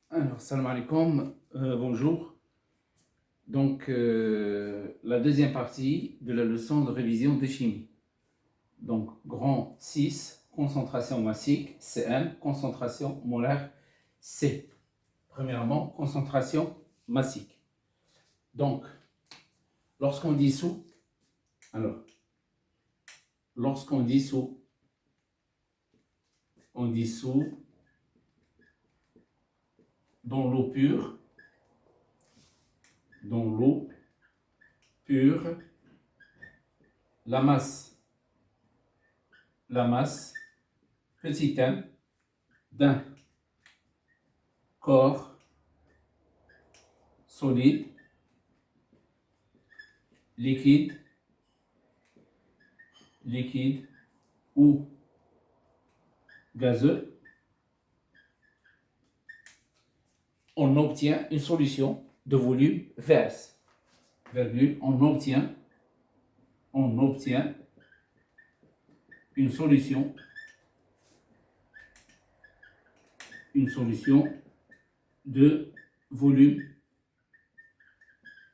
Alors, salam alaikum, bonjour. Donc, la deuxième partie de la leçon de révision de chimie. Donc, grand 6, concentration massique, Cm, concentration molaire, C. Premièrement, concentration massique. Donc, lorsqu'on dissout, lorsqu'on dissout, on dissout dans l'eau pure, la masse, petit m, d'un corps solide, liquide ou gazeux, on obtient une solution de volume Vs. On obtient une solution de volume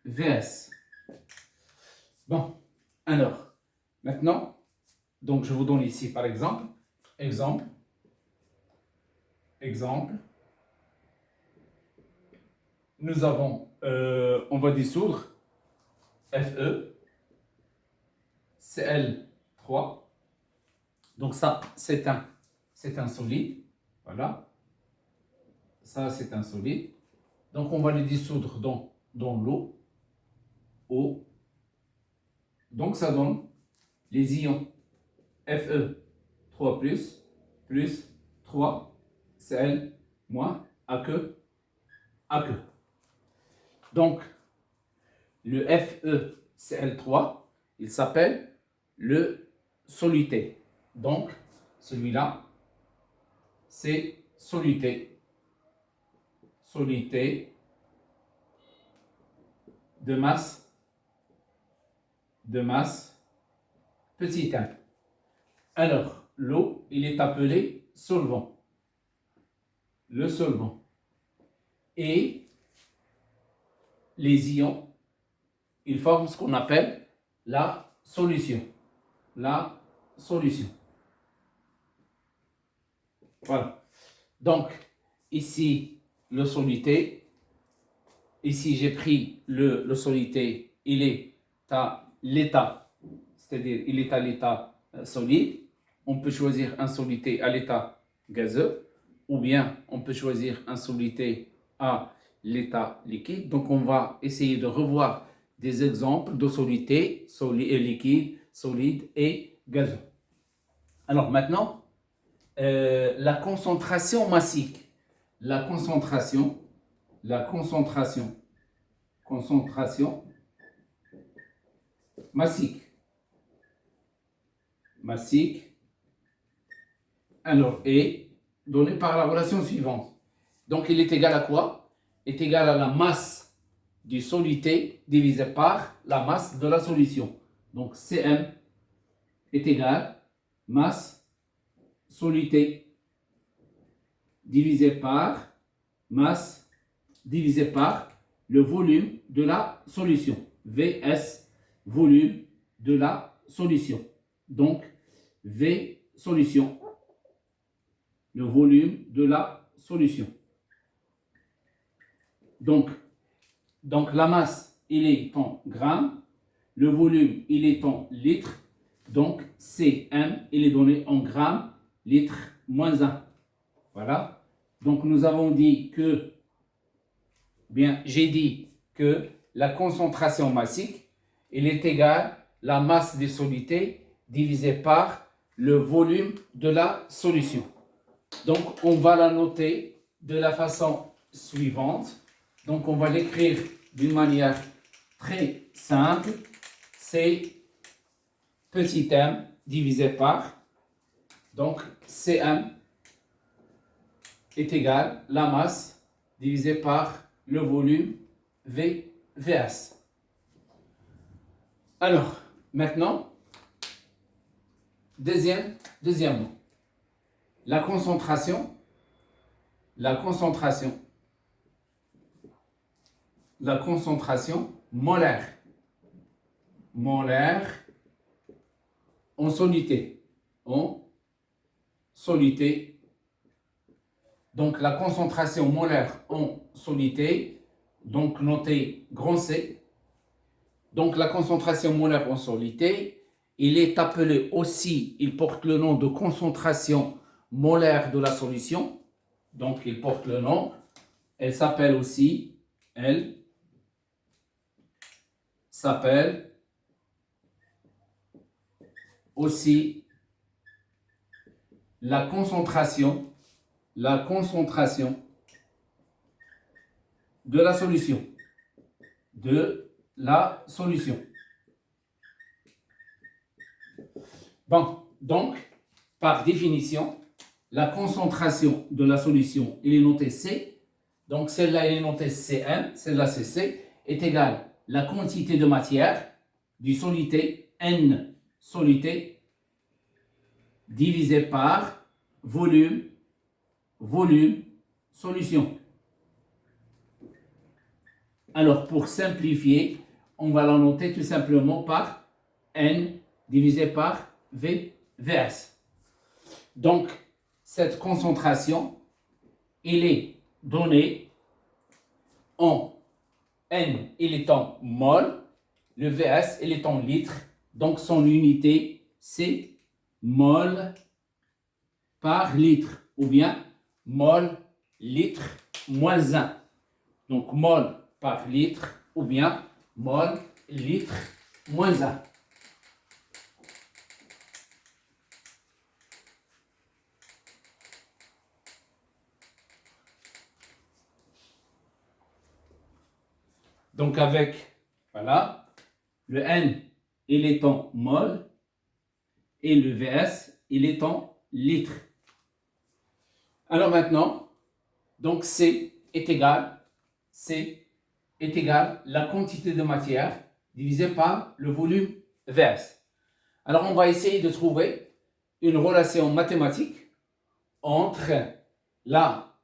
Vs. Bon, alors, maintenant, donc je vous donne ici par exemple, nous avons, on va dissoudre Fe, Cl3. Donc ça, c'est un solide. Voilà. Ça, c'est un solide. Donc on va le dissoudre dans l'eau. Donc ça donne les ions Fe3+, plus 3, Cl, moins, Aq. Donc, le FeCl3, il s'appelle le soluté. Donc, celui-là, c'est soluté de masse petit m. Alors, l'eau, il est appelé solvant. Le solvant. Et les ions, ils forment ce qu'on appelle la solution. Voilà. Donc, ici, le soluté. Ici, j'ai pris le soluté. Il est à l'état, c'est-à-dire il est à l'état solide. On peut choisir un soluté à l'état gazeux, ou bien on peut choisir un soluté à l'état liquide. Donc, on va essayer de revoir des exemples de solutés, liquide, solide et gazeux. Alors maintenant, la concentration massique. La concentration massique. Alors, est donnée par la relation suivante. Donc, il est égal à quoi? Est égal à la masse du soluté divisé par la masse de la solution. Donc, Cm est égal masse soluté divisé par masse divisé par le volume de la solution. Vs, volume de la solution. Donc, V, solution, le volume de la solution. Donc la masse, il est en grammes, le volume, il est en litres. Donc, Cm, il est donné en grammes, litres, moins 1. Voilà. Donc, nous avons dit que, j'ai dit que la concentration massique, il est égal à la masse des solutés divisée par le volume de la solution. Donc, on va la noter de la façon suivante. Donc, on va l'écrire d'une manière très simple. C'est petit m divisé par, donc Cm est égal à la masse divisé par le volume Vs. Alors, maintenant, deuxièmement, la concentration la concentration molaire. Molaire en soluté. En soluté. Donc la concentration molaire en soluté, donc notez grand C. Donc la concentration molaire en soluté, il est appelé aussi, il porte le nom de concentration molaire de la solution. Donc il porte le nom, elle s'appelle aussi, elle s'appelle aussi la concentration de la solution. De la solution. Bon, donc, par définition, la concentration de la solution, il est noté C. Donc, celle-là, elle est notée Cn, celle-là, c'est C, est égale à la quantité de matière du soluté, N soluté, divisé par volume, solution. Alors, pour simplifier, on va la noter tout simplement par N divisé par VS. Donc, cette concentration, il est donné en N, il est en mol, le VS, il est en litres, donc son unité, c'est mol par litre, ou bien mol, litre, moins 1. Donc, mol par litre, ou bien mol, litre, moins 1. Donc avec, voilà, le N, il est en mol, et le VS, il est en litre. Alors maintenant, donc C est égal la quantité de matière divisée par le volume VS. Alors on va essayer de trouver une relation mathématique entre la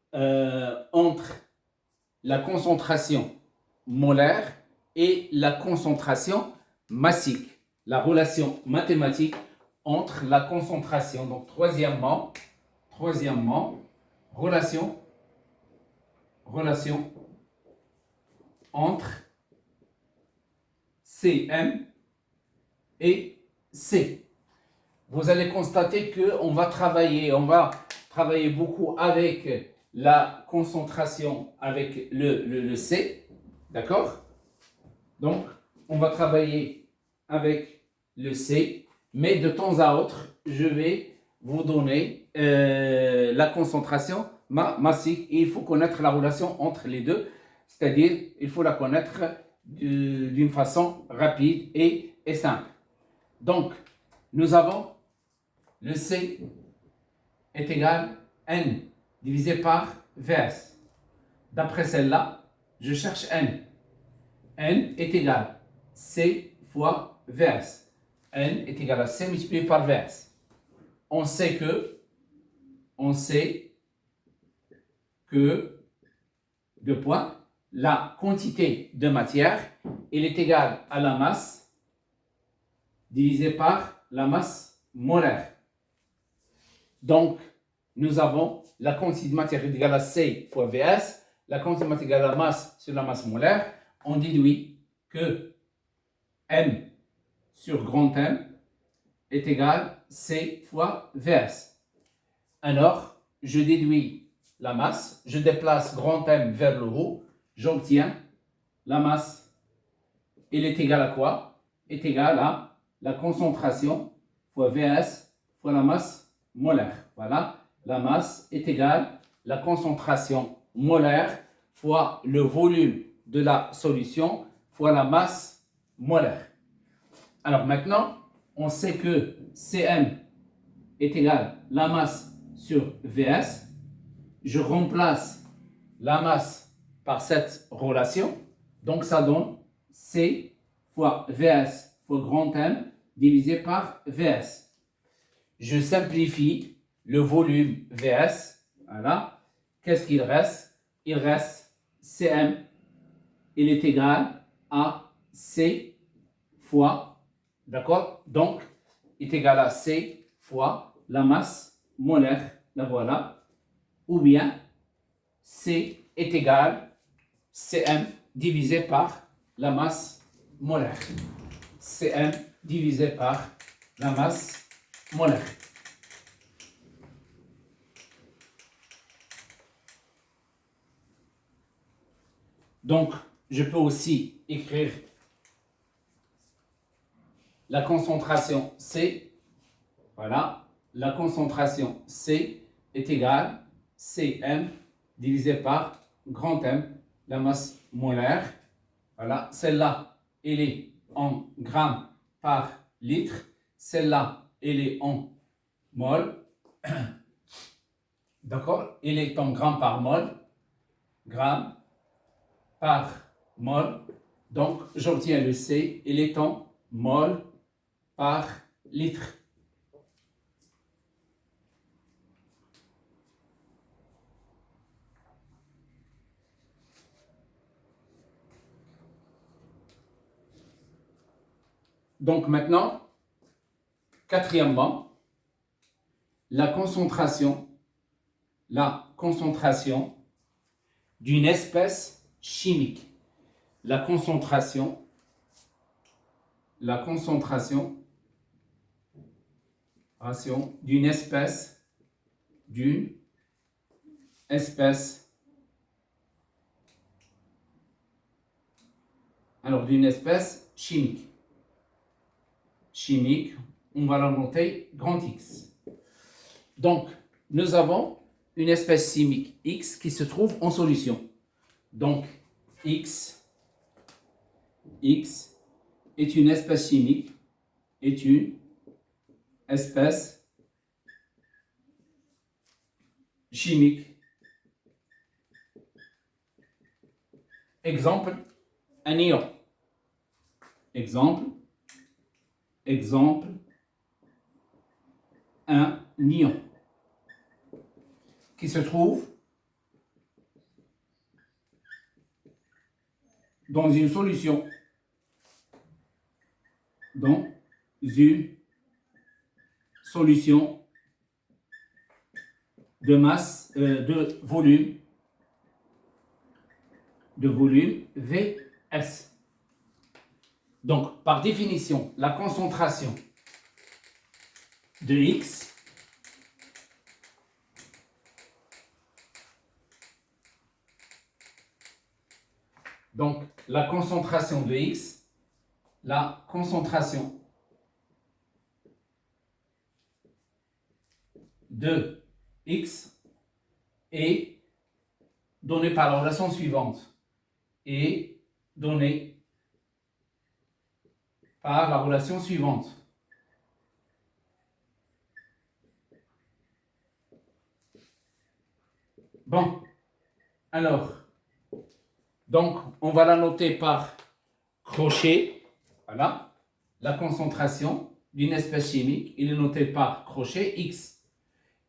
concentration molaire et la concentration massique. La relation mathématique entre la concentration. Donc troisièmement, relation entre Cm et C. Vous allez constater qu'on va travailler beaucoup avec la concentration, avec le C, d'accord? Donc, on va travailler avec le C, mais de temps à autre, je vais vous donner la concentration massique et il faut connaître la relation entre les deux, c'est-à-dire il faut la connaître d'une façon rapide et simple. Donc, nous avons le C est égal à N divisé par VS. D'après celle-là, je cherche N. N est égal à C fois VS. N est égal à C multiplié par VS. On sait que, deux points, la quantité de matière, elle est égale à la masse divisé par la masse molaire. Donc, nous avons la quantité de matière égale à C fois VS, la quantité de matière égale à la masse sur la masse molaire. On déduit que M sur grand M est égal à C fois VS. Alors, je déduis la masse, je déplace grand M vers le haut, j'obtiens la masse. Elle est égale à quoi? Est égale à la concentration fois VS fois la masse molaire. Voilà, la masse est égale à la concentration molaire fois le volume de la solution fois la masse molaire. Alors maintenant, on sait que Cm est égal à la masse sur Vs. Je remplace la masse par cette relation. Donc ça donne C fois Vs fois grand M divisé par Vs. Je simplifie le volume Vs. Voilà. Qu'est-ce qu'il reste? Il reste Cm il est égal à C fois, d'accord? Donc, est égal à C fois la masse molaire, la voilà. Ou bien, C est égal Cm divisé par la masse molaire. Cm divisé par la masse molaire. Donc, je peux aussi écrire la concentration C. Voilà, la concentration C est égale Cm divisé par grand M, la masse molaire. Voilà, celle-là, elle est en grammes par litre. Celle-là, elle est en mol. D'accord? Elle est en grammes par mol. Grammes par mol. Donc, j'obtiens le C. Il est en mol par litre. Donc maintenant, quatrièmement, la concentration d'une espèce chimique. La concentration d'une espèce chimique. On va la noter grand X. Donc, nous avons une espèce chimique X qui se trouve en solution. Donc, X est une espèce chimique, Exemple, un ion. Exemple, un ion qui se trouve dans une solution, de masse, de volume Vs. Donc, par définition, la concentration de X la concentration de X est donnée par la relation suivante. Bon, alors, donc on va la noter par crochet. Voilà, la concentration d'une espèce chimique, il est noté par crochet X.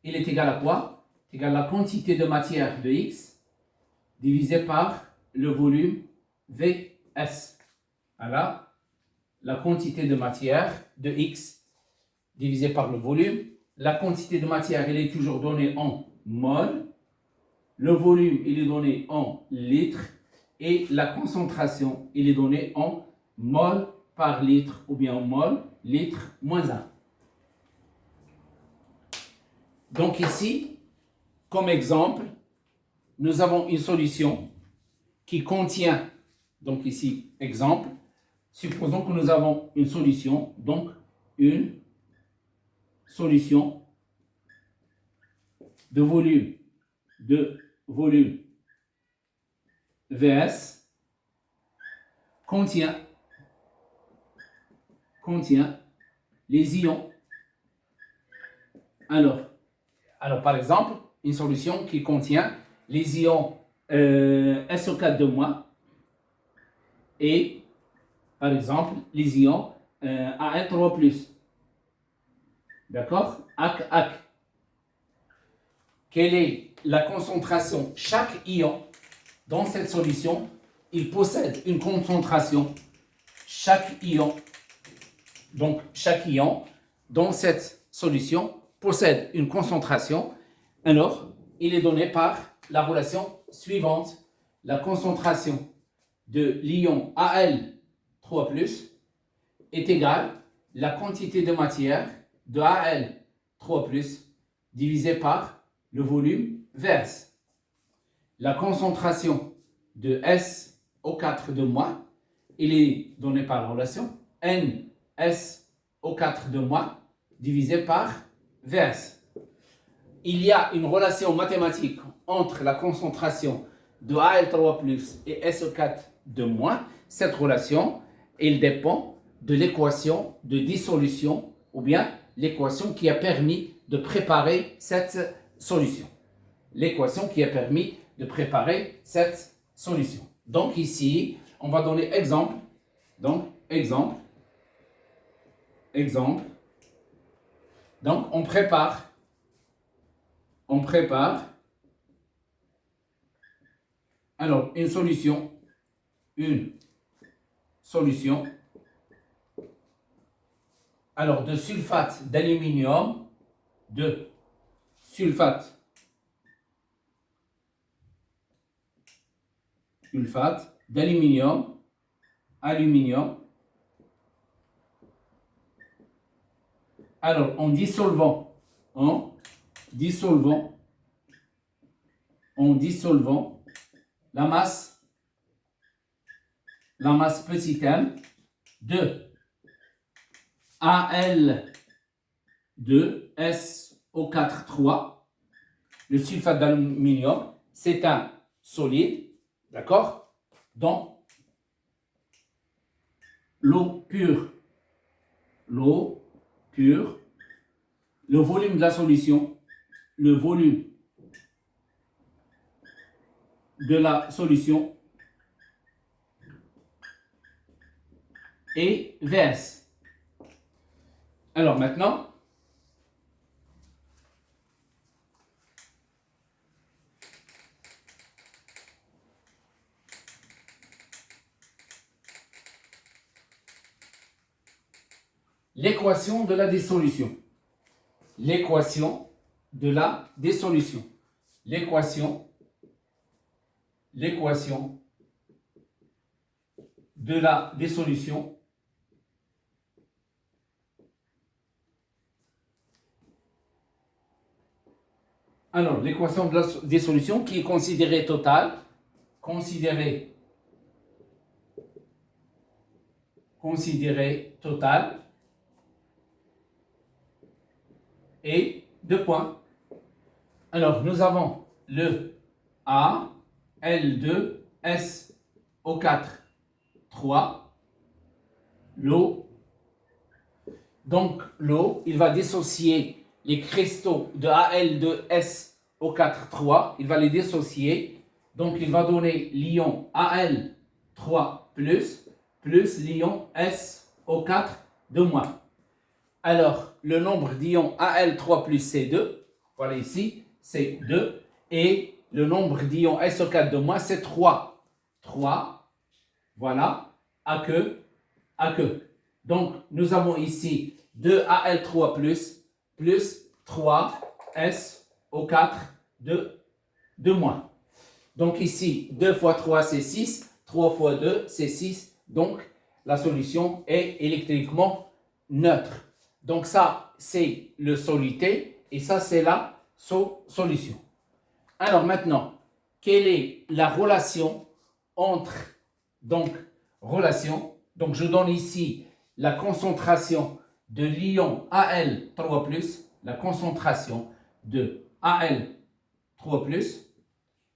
Il est égal à quoi? C'est égal à la quantité de matière de X divisé par le volume Vs. Voilà, la quantité de matière de X divisé par le volume. La quantité de matière, elle est toujours donnée en mol. Le volume, il est donné en litres. Et la concentration, il est donné en mol par litre ou bien en mol, litre moins 1. Donc ici, comme exemple, nous avons une solution qui contient, donc ici, exemple, supposons que nous avons une solution, donc une solution de volume Vs contient les ions. Alors, par exemple, une solution qui contient les ions SO4 et, par exemple, les ions AN3+. D'accord? AC. Quelle est la concentration chaque ion dans cette solution il possède une concentration, chaque ion dans cette solution possède une concentration. Alors, il est donné par la relation suivante. La concentration de l'ion Al3+ est égale à la quantité de matière de Al3+ divisé par le volume verse. La concentration de SO4 de moins, il est donné par la relation NSO4 de moins divisé par verse. Il y a une relation mathématique entre la concentration de Al3+ et SO4 de moins. Cette relation, elle dépend de l'équation de dissolution ou bien l'équation qui a permis de préparer cette solution. Donc ici, on va donner exemple. Donc, on prépare alors une solution alors de sulfate d'aluminium aluminium. Alors, en dissolvant la masse petit m de Al2SO4,3, le sulfate d'aluminium, c'est un solide, d'accord? Dans l'eau pure, le volume de la solution, est verse. Alors maintenant, l'équation de la dissolution. Alors, l'équation de la dissolution qui est considérée totale, et 2 points. Alors, nous avons le Al2SO4,3, l'eau. Donc, l'eau, il va dissocier les cristaux de Al2SO4,3, il va les dissocier. Donc, il va donner l'ion Al3+ plus l'ion SO4 de moins. Alors, le nombre d'ions Al3+, c'est 2. Voilà ici, c'est 2. Et le nombre d'ions SO4 de moins, c'est 3. 3, voilà, à que. Donc, nous avons ici 2 Al3+, plus 3 SO4 de moins. Donc ici, 2 fois 3, c'est 6. 3 fois 2, c'est 6. Donc, la solution est électriquement neutre. Donc ça, c'est le solité et ça, c'est la solution. Alors maintenant, quelle est la relation entre, donc je donne ici la concentration de l'ion Al3+, la concentration de Al3+,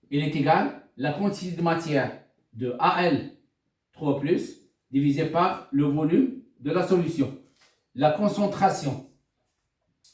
il est égal à la quantité de matière de Al3+, divisé par le volume de la solution. La concentration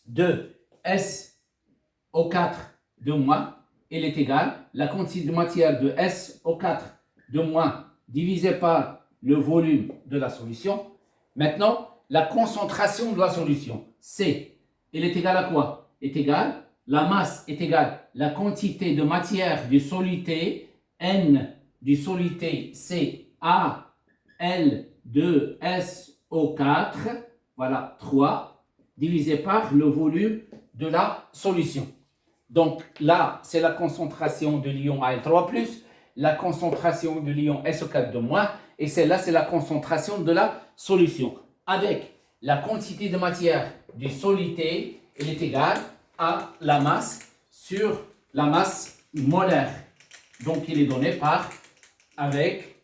de SO4 de moins, elle est égale à la quantité de matière de SO4 de moins divisé par le volume de la solution. Maintenant, la concentration de la solution, C, elle est égale à quoi? Est égale, la masse est égale à la quantité de matière du soluté N du soluté, c'est Al2SO4, voilà, 3, divisé par le volume de la solution. Donc là, c'est la concentration de l'ion Al3+, la concentration de l'ion SO4-, et celle-là, c'est la concentration de la solution. Avec la quantité de matière du soluté, elle est égale à la masse sur la masse molaire. Donc, il est donné par, avec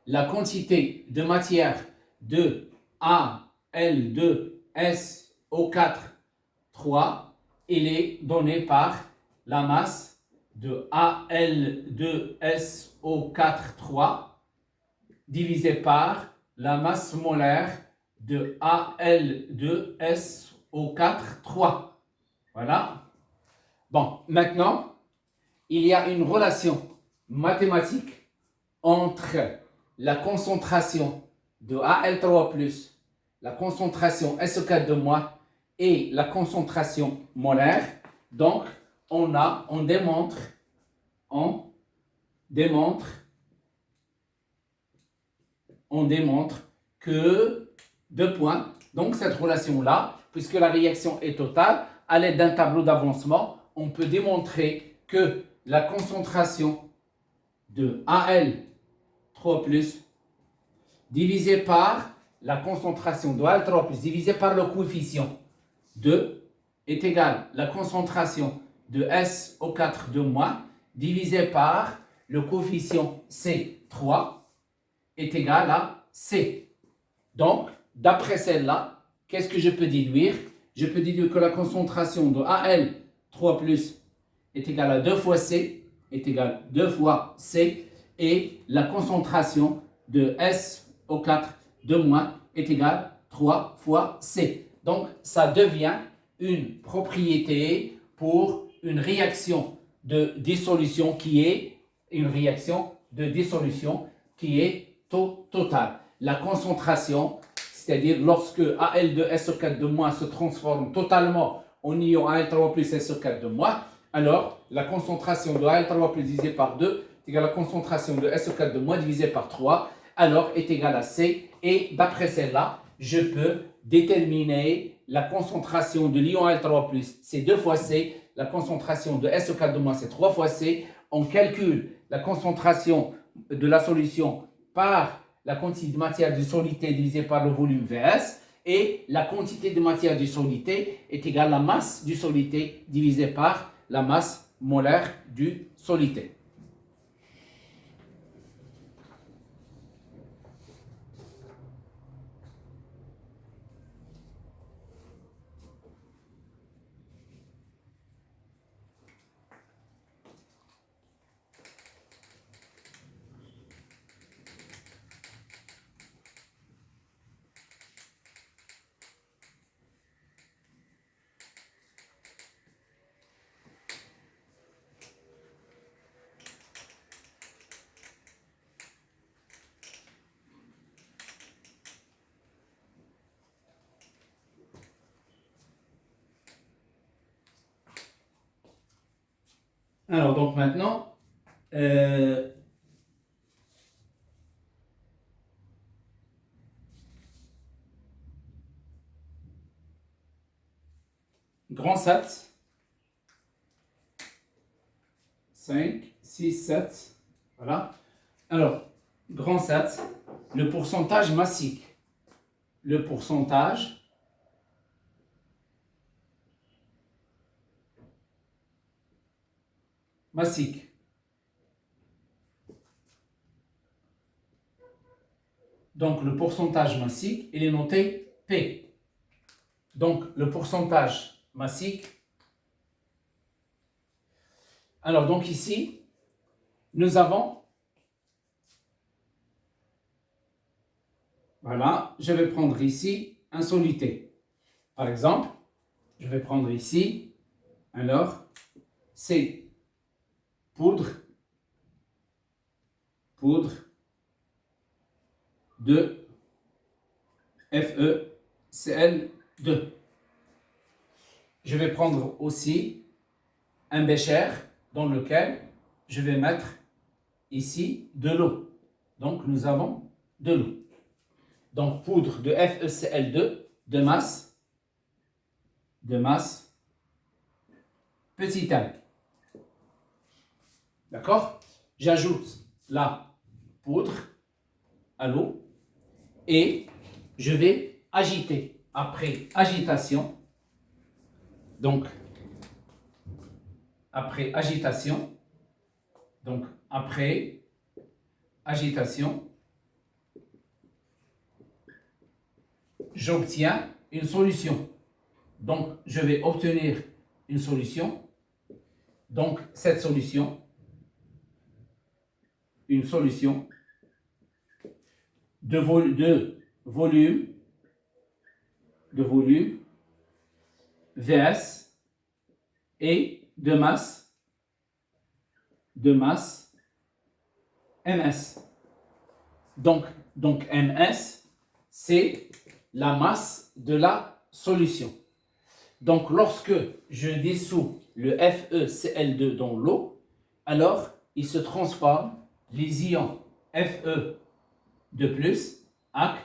la quantité de matière de Al2SO4, 3, il est donné par la masse de Al2SO4, 3, divisé par la masse molaire de Al2SO4, 3. Voilà. Bon, maintenant, il y a une relation mathématique entre la concentration de Al3+, la concentration SO4-, et la concentration molaire. Donc, on démontre que deux points. Donc, cette relation-là, puisque la réaction est totale, à l'aide d'un tableau d'avancement, on peut démontrer que la concentration de Al3+ divisé par la concentration de Al3+ divisé par le coefficient 2 est égal à la concentration de SO4 divisé par le coefficient C3 est égal à C. Donc, d'après celle-là, qu'est-ce que je peux déduire? Je peux déduire que la concentration de Al3+ est égale à 2 fois C, est égale à 2 fois C, et la concentration de SO4 est égale à 3 fois C. Donc, ça devient une propriété pour une réaction de dissolution qui est totale. La concentration, c'est-à-dire lorsque Al2SO4 se transforme totalement en ion Al3+ SO4 alors la concentration de Al3+ divisé par 2 est égale à la concentration de SO4 divisé par 3, alors est égale à C, et d'après celle-là, je peux déterminer la concentration de l'ion Al3+, c'est 2 fois C, la concentration de SO4 c'est 3 fois C, on calcule la concentration de la solution par la quantité de matière du soluté divisé par le volume Vs, et la quantité de matière du soluté est égale à la masse du soluté divisé par la masse molaire du soluté. Alors, donc maintenant, grand SAT, 5, 6, 7, voilà. Alors, grand SAT, le pourcentage massique. Le pourcentage massique. Donc, le pourcentage massique, il est noté P. Donc, le pourcentage massique. Alors, donc ici, nous avons, voilà, je vais prendre ici un soluté. Par exemple, je vais prendre ici, alors, c'est poudre de FeCl2. Je vais prendre aussi un bécher dans lequel je vais mettre ici de l'eau. Donc, nous avons de l'eau. Donc, poudre de FeCl2 de masse, petit m. D'accord? J'ajoute la poudre à l'eau et je vais agiter. Après agitation, j'obtiens une solution. Donc, je vais obtenir une solution. Donc, cette solution, une solution de volume Vs et de masse Ms. Donc Ms, c'est la masse de la solution. Donc, lorsque je dissous le FeCl2 dans l'eau, alors il se transforme les ions Fe de plus, AC,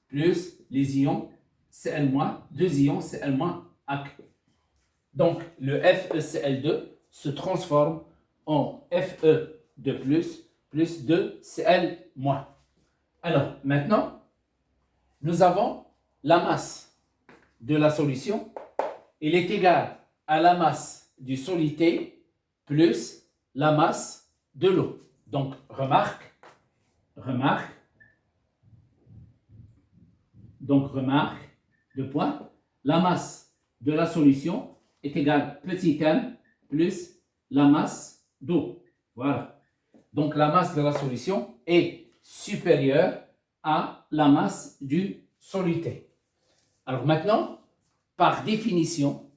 plus les ions Cl-, deux ions Cl-, AC. Donc, le FeCl2 se transforme en Fe de plus 2 Cl-. Alors, maintenant, nous avons la masse de la solution. Il est égal à la masse du solité plus la masse de l'eau. Donc, remarque, deux points, la masse de la solution est égale petit m plus la masse d'eau. Voilà. Donc, la masse de la solution est supérieure à la masse du solité. Alors maintenant, par définition,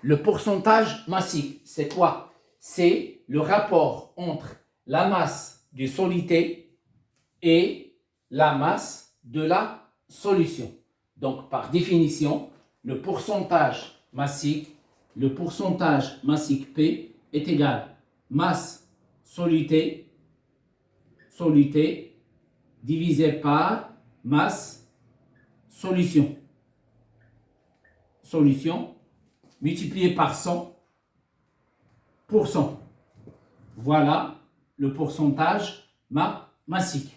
le pourcentage massique, c'est quoi? C'est le rapport entre la masse du solité et la masse de la solution. Donc, par définition, le pourcentage massique P est égal masse solité divisé par masse solution multiplié par 100%. Voilà le pourcentage massique.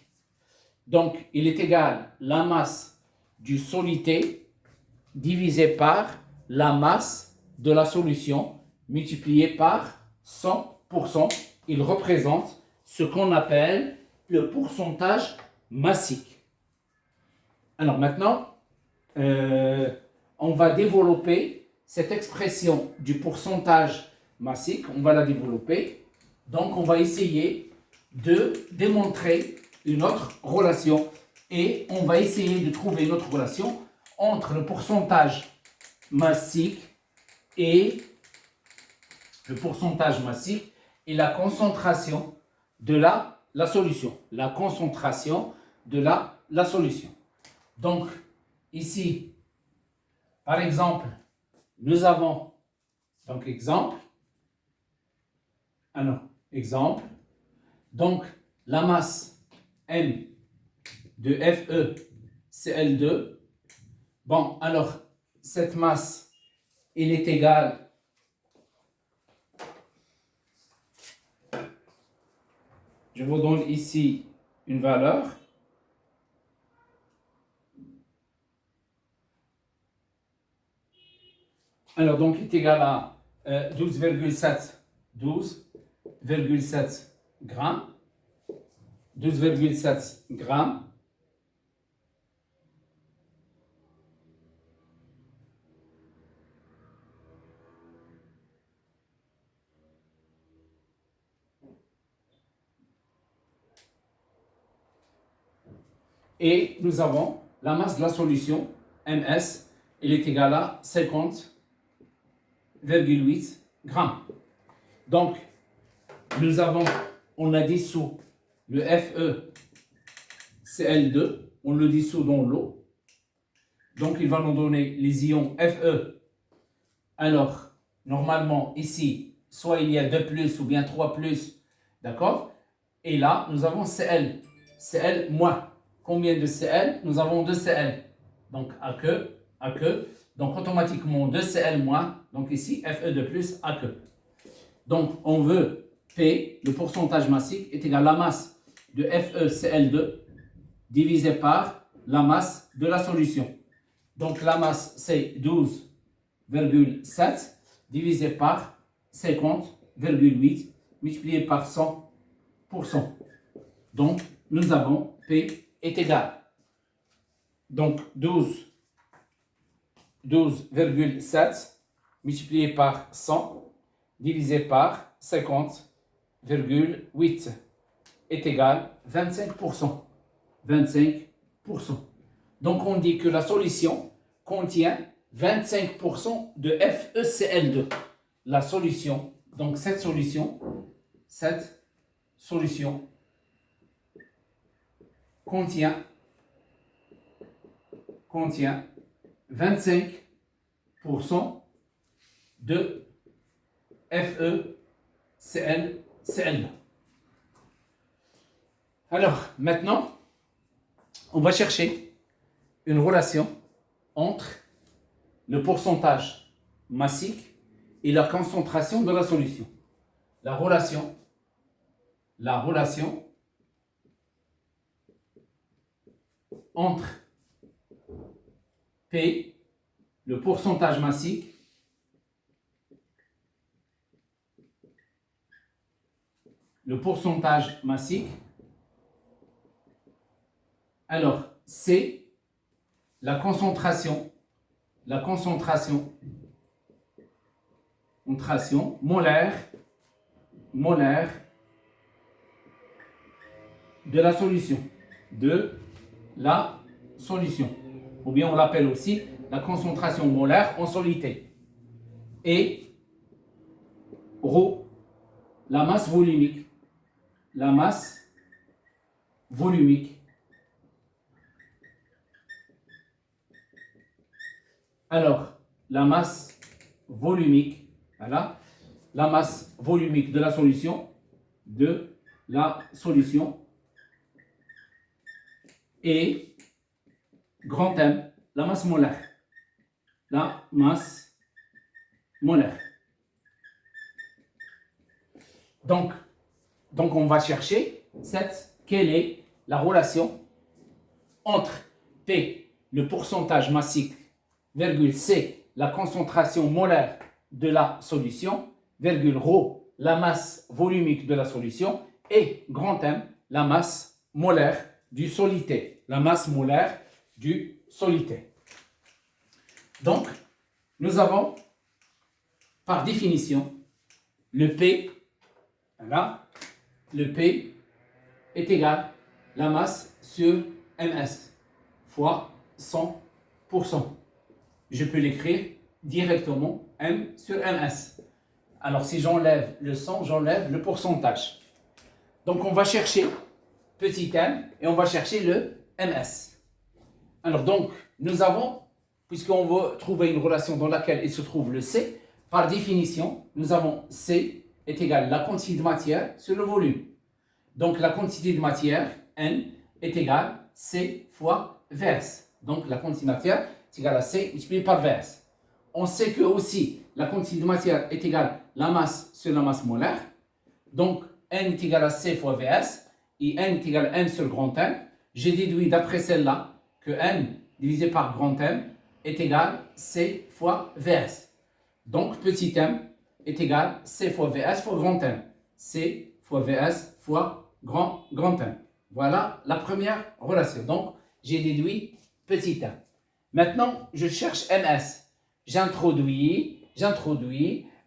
Donc, il est égal la masse du solité divisé par la masse de la solution multiplié par 100%. Il représente ce qu'on appelle le pourcentage massique. Alors maintenant, on va développer cette expression du pourcentage massique. On va la développer. Donc, on va essayer de démontrer une autre relation et on va essayer de trouver une autre relation entre le pourcentage massique et la concentration de la solution. La concentration de la solution. Donc, ici, par exemple, nous avons, donc exemple, donc la masse M de FeCl2. Bon, alors, cette masse, elle est égale je vous donne ici une valeur. Alors, donc, il est égal à 12,7 grammes. 12,7 grammes. Et nous avons la masse de la solution, MS, elle est égale à 50,8 grammes. Donc, on a dissous le FeCl2, on le dissout dans l'eau. Donc, il va nous donner les ions Fe. Alors, normalement, ici, soit il y a 2 plus ou bien 3 plus, d'accord? Et là, nous avons CL. CL moins. Combien de CL? Nous avons 2 CL. Donc, A que. Donc, automatiquement, 2 CL moins. Donc, ici, FE de plus, A que. Donc, on veut P, le pourcentage massique, est égal à la masse de FeCl2 divisé par la masse de la solution. Donc, la masse, c'est 12,7 divisé par 50,8 multiplié par 100%. Donc, nous avons P est égal. Donc, 12,7 multiplié par 100 divisé par 50,8 est égal à 25%. 25%. Donc, on dit que la solution contient 25% de FeCl2. La solution, donc cette solution contient 25% de FeCl2. Alors, maintenant, on va chercher une relation entre le pourcentage massique et la concentration de la solution. La relation entre P, le pourcentage massique, alors C, la concentration molaire de la solution. Ou bien on l'appelle aussi la concentration molaire en soluté. Et ρ, la masse volumique. Alors, la masse volumique, voilà, la masse volumique de la solution, et grand M, la masse molaire. Donc on va chercher quelle est la relation entre P, le pourcentage massique, C, la concentration molaire de la solution, ρ, la masse volumique de la solution, et grand M, la masse molaire du solité. Donc, nous avons, par définition, le P est égal à la masse sur ms fois 100%. Je peux l'écrire directement M sur ms. Alors, si j'enlève le 100, j'enlève le pourcentage. Donc, on va chercher petit m et on va chercher le ms. Alors, donc, nous avons, puisqu'on veut trouver une relation dans laquelle il se trouve le C, par définition, nous avons C est égal à la quantité de matière sur le volume. Donc, la quantité de matière, N, est égale à C fois Vs. Donc, la quantité de matière est égale à C multiplié par Vs. On sait que aussi, la quantité de matière est égale à la masse sur la masse molaire. Donc, N est égal à C fois Vs et N est égal à M sur grand M. J'ai déduit d'après celle-là que N divisé par grand M est égal à C fois Vs. Donc, petit m est égal à C fois Vs fois grand M. C fois Vs fois grand M. Voilà la première relation. Donc, j'ai déduit petit m. Maintenant, je cherche ms. J'introduis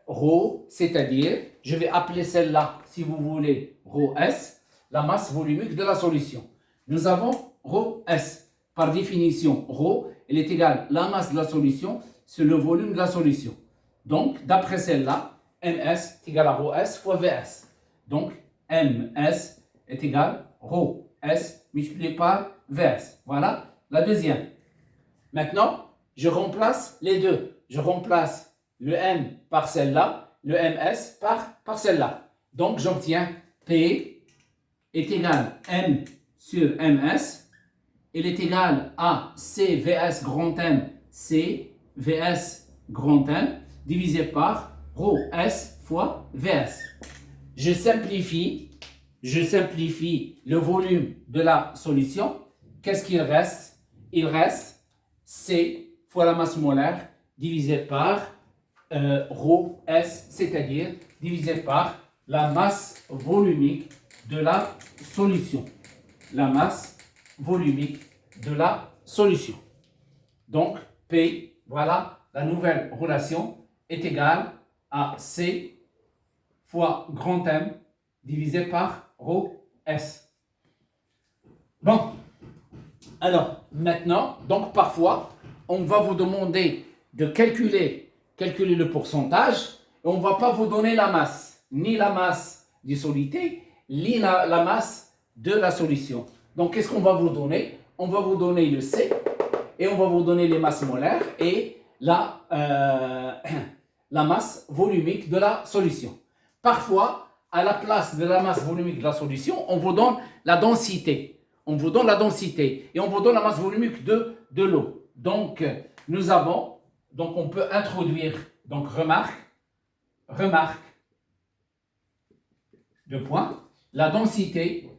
ρ, c'est-à-dire, je vais appeler celle-là, si vous voulez, ρs, la masse volumique de la solution. Nous avons ρs. Par définition, ρ, elle est égale à la masse de la solution sur le volume de la solution. Donc, d'après celle-là, ms est égal à ρs fois Vs. Donc, ms est égal à ρs multiplié par Vs. Voilà la deuxième. Maintenant, je remplace les deux. Je remplace le M par celle-là, le MS par celle-là. Donc, j'obtiens P est égal à M sur MS. Il est égal à C VS grand M, C VS grand M, divisé par ρ S fois VS. Je simplifie le volume de la solution. Qu'est-ce qu'il reste? Il reste C fois la masse molaire divisé par ρ S, c'est-à-dire divisé par la masse volumique de la solution. La masse volumique de la solution. Donc, P, voilà, la nouvelle relation est égale à C fois grand M divisé par ρ S. Bon, alors maintenant, donc parfois, on va vous demander de calculer le pourcentage et on ne va pas vous donner la masse, ni la masse du solité, ni la masse de la solution. Donc, qu'est-ce qu'on va vous donner? On va vous donner le C et on va vous donner les masses molaires et la masse volumique de la solution. Parfois, à la place de la masse volumique de la solution, on vous donne la densité. On vous donne la densité et on vous donne la masse volumique de l'eau. Donc, on peut introduire, donc remarque, deux points, la densité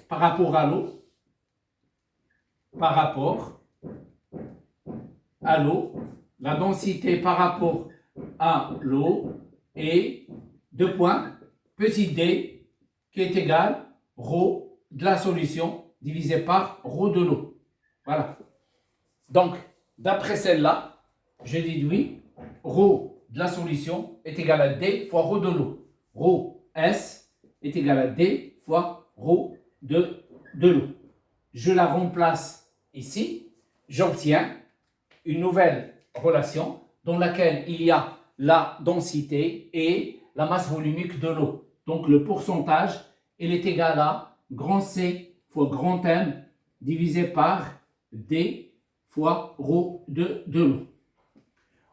par rapport à l'eau, la densité par rapport à l'eau et deux points, petit d qui est égal ρ de la solution divisé par ρ de l'eau. Voilà. Donc, d'après celle-là, je déduis ρ de la solution est égal à d fois ρ de l'eau. ρ S est égal à d fois ρ de l'eau. Je la remplace ici, j'obtiens une nouvelle relation dans laquelle il y a la densité et la masse volumique de l'eau. Donc le pourcentage, il est égal à grand C fois grand M divisé par D fois ρ de l'eau.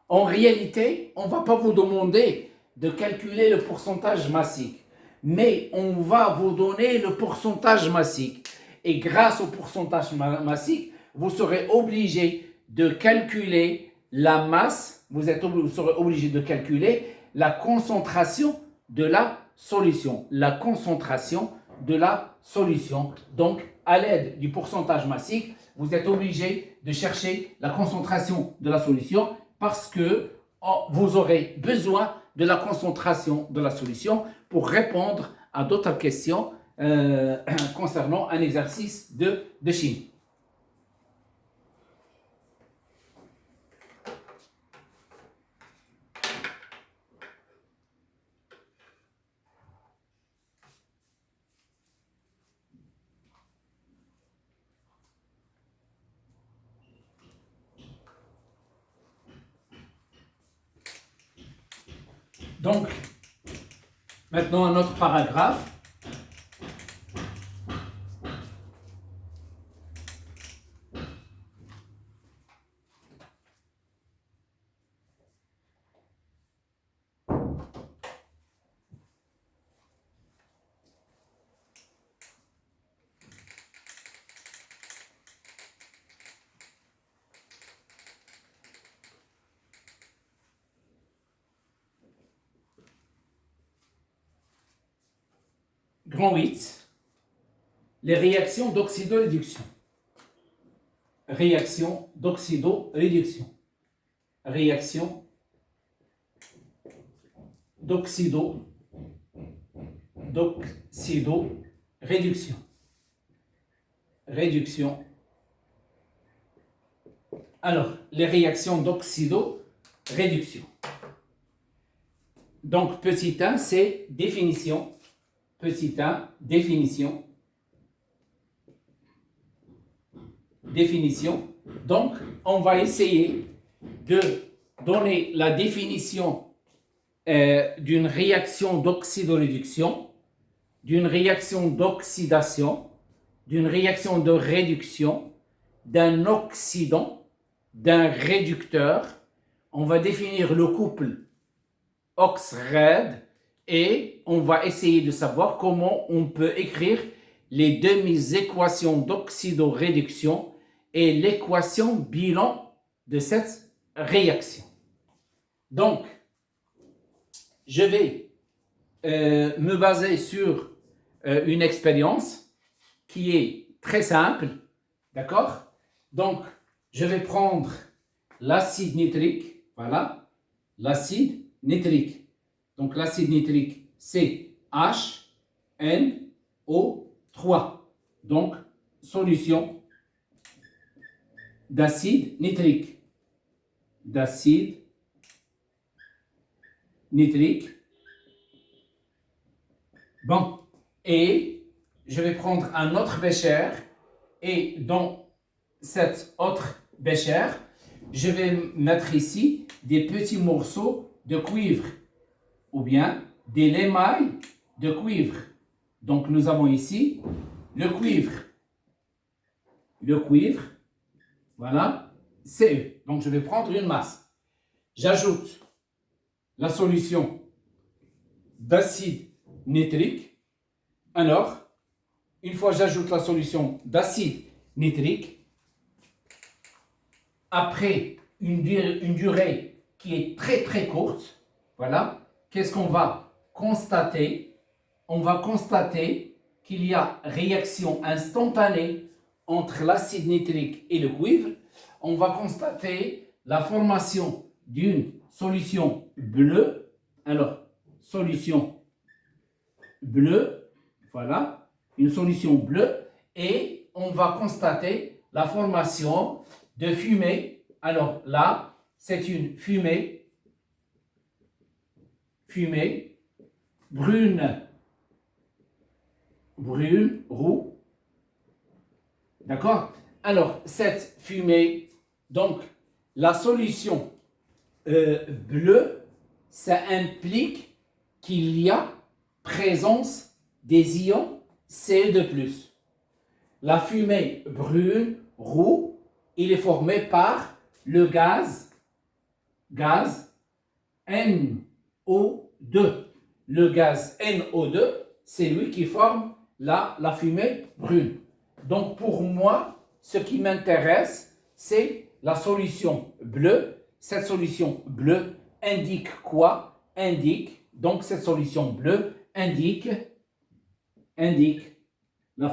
En réalité, on ne va pas vous demander de calculer le pourcentage massique, mais on va vous donner le pourcentage massique. Et grâce au pourcentage massique, vous serez obligé de calculer la masse, vous serez obligé de calculer la concentration de la solution. La concentration de la solution. Donc, à l'aide du pourcentage massique, vous êtes obligé de chercher la concentration de la solution parce que vous aurez besoin de la concentration de la solution pour répondre à d'autres questions concernant un exercice de chimie. Donc, maintenant un autre paragraphe. Grand 8, les réactions d'oxydoréduction. Réaction d'oxydoréduction. Réaction d'oxydoréduction. Réduction. Alors, les réactions d'oxydoréduction. Donc, petit 1, c'est définition. Petit 1, définition. Définition. Donc, on va essayer de donner la définition d'une réaction d'oxydoréduction, d'une réaction d'oxydation, d'une réaction de réduction, d'un oxydant d'un réducteur. On va définir le couple oxyde et on va essayer de savoir comment on peut écrire les demi-équations d'oxydoréduction et l'équation bilan de cette réaction. Donc, je vais me baser sur une expérience qui est très simple, d'accord? Donc, je vais prendre l'acide nitrique, voilà, l'acide nitrique. Donc, l'acide nitrique, c'est HNO3. Donc, solution d'acide nitrique. D'acide nitrique. Bon, et je vais prendre un autre bécher et dans cet autre bécher, je vais mettre ici des petits morceaux de cuivre ou bien des émails de cuivre. Donc nous avons ici le cuivre. Le cuivre, voilà, CE. Donc je vais prendre une masse. J'ajoute la solution d'acide nitrique. Alors, une fois j'ajoute la solution d'acide nitrique, après une durée qui est très très courte, voilà, qu'est-ce qu'on va constater? On va constater qu'il y a réaction instantanée entre l'acide nitrique et le cuivre. On va constater la formation d'une solution bleue. Alors, solution bleue, voilà, une solution bleue, et on va constater la formation de fumée. Alors là, c'est une fumée brune, roux. D'accord? Alors, cette fumée, donc, la solution bleue, ça implique qu'il y a présence des ions Ce2+. La fumée brune, roux, il est formé par le gaz NO2. Le gaz NO2, c'est lui qui forme la fumée brune. Donc pour moi, ce qui m'intéresse, c'est la solution bleue. Cette solution bleue indique quoi? Donc cette solution bleue indique la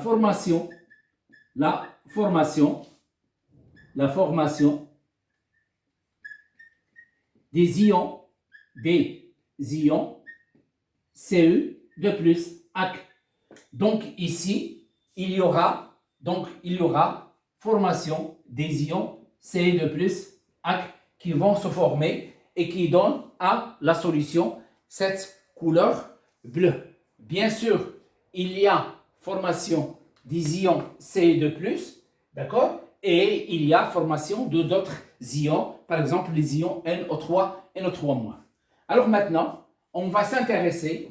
formation des ions Cu2+, AC. Donc ici, il y aura formation des ions Cu2+, AC qui vont se former et qui donnent à la solution cette couleur bleue. Bien sûr, il y a formation des ions Cu2+, d'accord? Et il y a formation de d'autres ions, par exemple les ions NO3 et NO3-. Alors maintenant, on va s'intéresser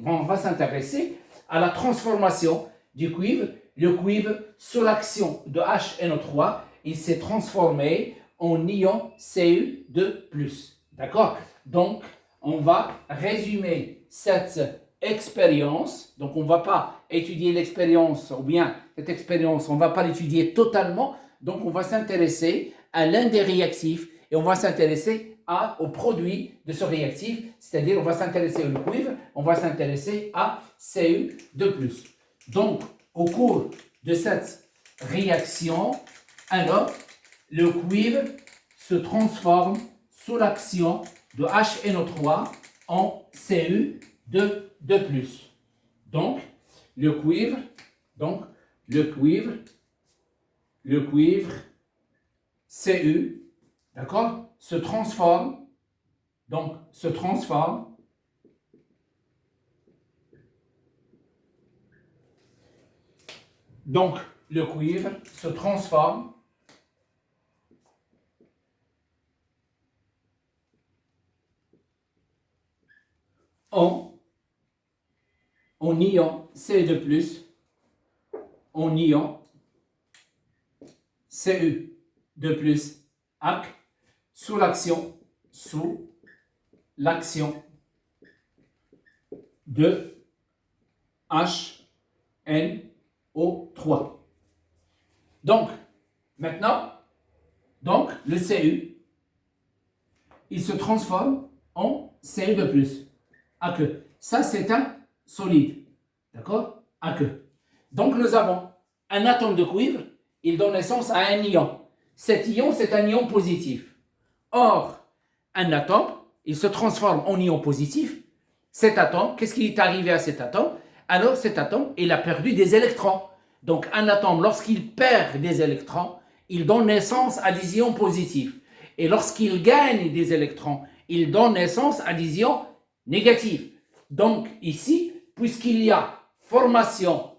à la transformation du cuivre. Le cuivre, sous l'action de HNO3, il s'est transformé en ion Cu2+. D'accord? Donc, on va résumer cette expérience. Donc, on ne va pas étudier l'expérience, ou bien cette expérience, on ne va pas l'étudier totalement. Donc, on va s'intéresser à l'un des réactifs et on va s'intéresser au produit de ce réactif, c'est-à-dire on va s'intéresser au cuivre, on va s'intéresser à Cu2+. Donc, au cours de cette réaction, alors, le cuivre se transforme sous l'action de HNO3 en Cu2+. Donc, le cuivre, Cu, d'accord, se transforme. Donc, le cuivre se transforme en ion Cu2+, en ion Cu2+, AC, sous l'action de HNO3. Donc, maintenant, le Cu, il se transforme en Cu2+, aqueux. Ça, c'est un solide, d'accord? Aqueux. Donc, nous avons un atome de cuivre, il donne naissance à un ion. Cet ion, c'est un ion positif. Or, un atome, il se transforme en ion positif. Cet atome, qu'est-ce qui est arrivé à cet atome? Alors, cet atome, il a perdu des électrons. Donc, un atome, lorsqu'il perd des électrons, il donne naissance à des ions positifs. Et lorsqu'il gagne des électrons, il donne naissance à des ions négatifs. Donc, ici, puisqu'il y a formation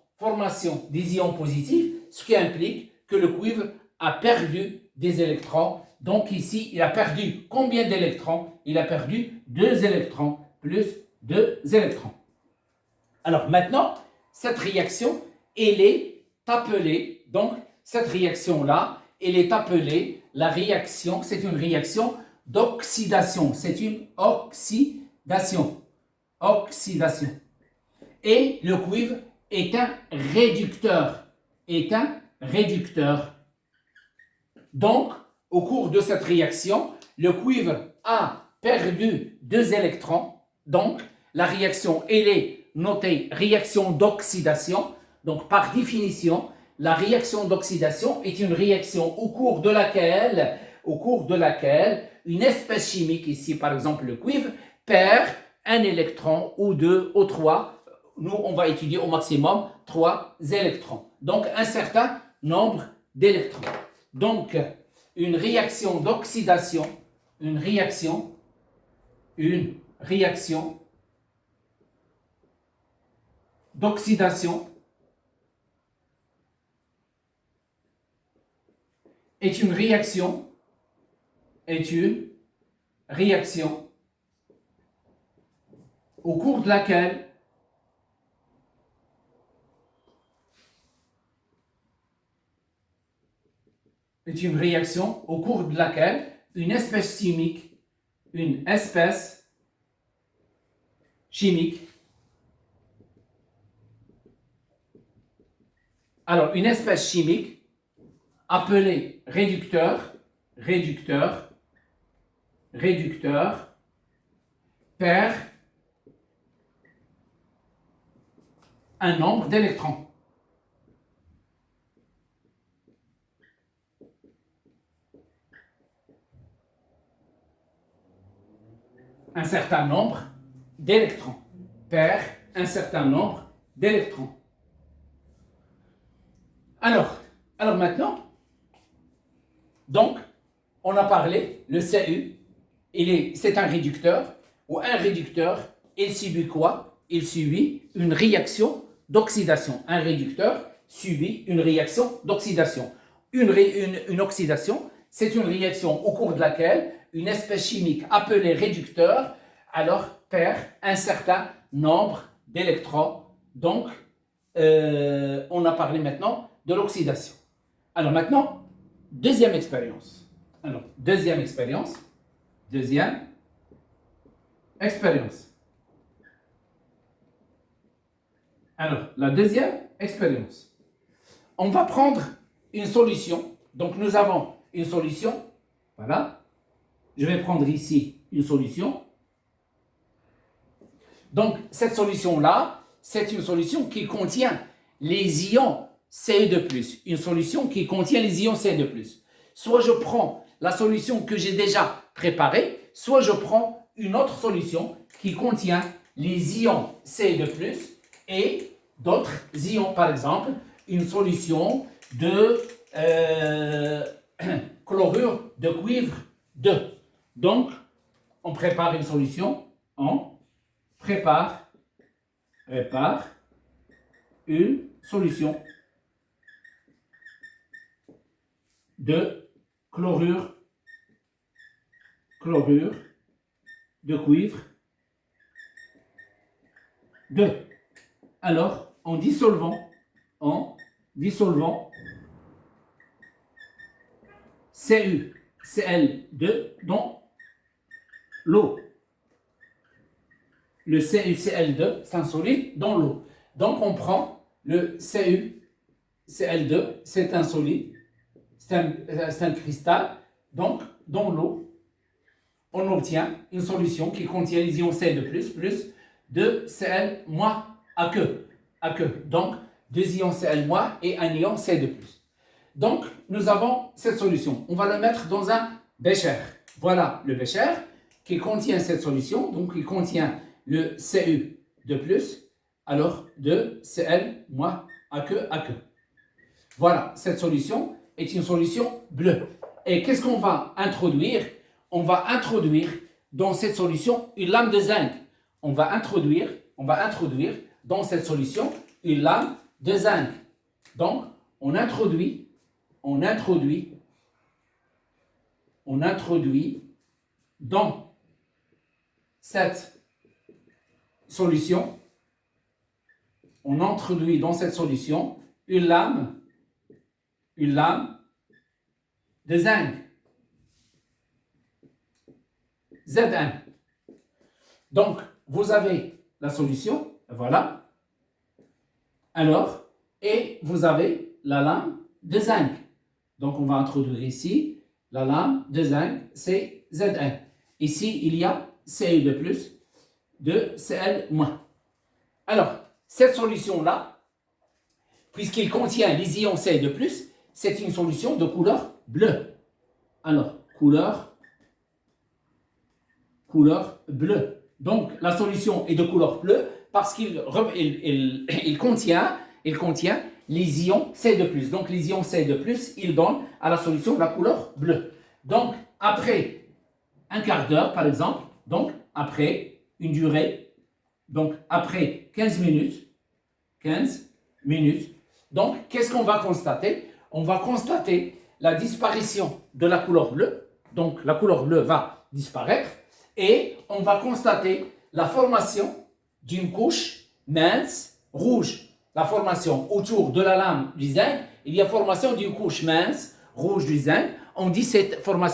des ions positifs, ce qui implique que le cuivre a perdu des électrons. Donc, ici, il a perdu combien d'électrons? Il a perdu 2 électrons plus 2 électrons. Alors, maintenant, cette réaction, elle est appelée, donc, cette réaction-là, elle est appelée la réaction, c'est une réaction d'oxydation. C'est une oxydation. Oxydation. Et le cuivre est un réducteur. Est un réducteur. Donc, au cours de cette réaction, le cuivre a perdu 2 électrons. Donc, la réaction, elle est notée réaction d'oxydation. Donc, par définition, la réaction d'oxydation est une réaction au cours de laquelle une espèce chimique, ici par exemple le cuivre, perd un électron ou 2 ou 3. Nous, on va étudier au maximum 3 électrons. Donc, un certain nombre d'électrons. Donc, une réaction d'oxydation, une réaction d'oxydation est une réaction au cours de laquelle une espèce chimique, alors une espèce chimique appelée réducteur, perd un nombre d'électrons. Un certain nombre d'électrons. Perd un certain nombre d'électrons. Alors maintenant, donc, on a parlé, le Cu, c'est un réducteur, ou un réducteur, il subit quoi? Il subit une réaction d'oxydation. Un réducteur subit une réaction d'oxydation. Une oxydation, c'est une réaction au cours de laquelle une espèce chimique appelée réducteur, alors perd un certain nombre d'électrons. Donc, on a parlé maintenant de l'oxydation. Alors maintenant, deuxième expérience. Alors, deuxième expérience. Alors, la deuxième expérience. On va prendre une solution. Donc, nous avons une solution. Voilà. Je vais prendre ici une solution. Donc, cette solution-là, c'est une solution qui contient les ions Ce2+. Une solution qui contient les ions Ce2+. Soit je prends la solution que j'ai déjà préparée, soit je prends une autre solution qui contient les ions Ce2+, et d'autres ions. Par exemple, une solution de chlorure de cuivre 2. Donc, on prépare une solution, on prépare une solution de chlorure de cuivre 2. Alors, en dissolvant Cu Cl2 dans l'eau. Le CuCl2, c'est un solide dans l'eau. Donc on prend le CuCl2, c'est un solide, c'est un cristal. Donc dans l'eau, on obtient une solution qui contient les ions C2+, plus 2 Cl- aqueux. Donc 2 ions Cl- et un ion C2+. Donc nous avons cette solution. On va le mettre dans un bécher. Voilà le bécher qui contient cette solution. Donc il contient le Cu2+, alors 2 Cl- aqueux. Voilà, cette solution est une solution bleue. Et qu'est-ce qu'on va introduire? On va introduire dans cette solution une lame de zinc. On va introduire dans cette solution une lame de zinc. Donc, on introduit dans cette solution, une lame de zinc. Zn. Donc, vous avez la solution, voilà. Alors, et vous avez la lame de zinc. Donc, on va introduire ici la lame de zinc, c'est Zn. Ici, il y a Cu2+, de Cl-. Alors, cette solution-là, puisqu'il contient les ions Cu2+, c'est une solution de couleur bleue. Alors, couleur bleue. Donc, la solution est de couleur bleue parce qu'il contient les ions C2+. Donc, les ions C2+, ils donnent à la solution la couleur bleue. Donc, après un quart d'heure, par exemple, donc, après une durée, donc, après 15 minutes, donc, qu'est-ce qu'on va constater? On va constater la disparition de la couleur bleue. Donc, la couleur bleue va disparaître. Et on va constater la formation d'une couche mince rouge. La formation autour de la lame du zinc, il y a formation d'une couche mince rouge du zinc. On dit cette formation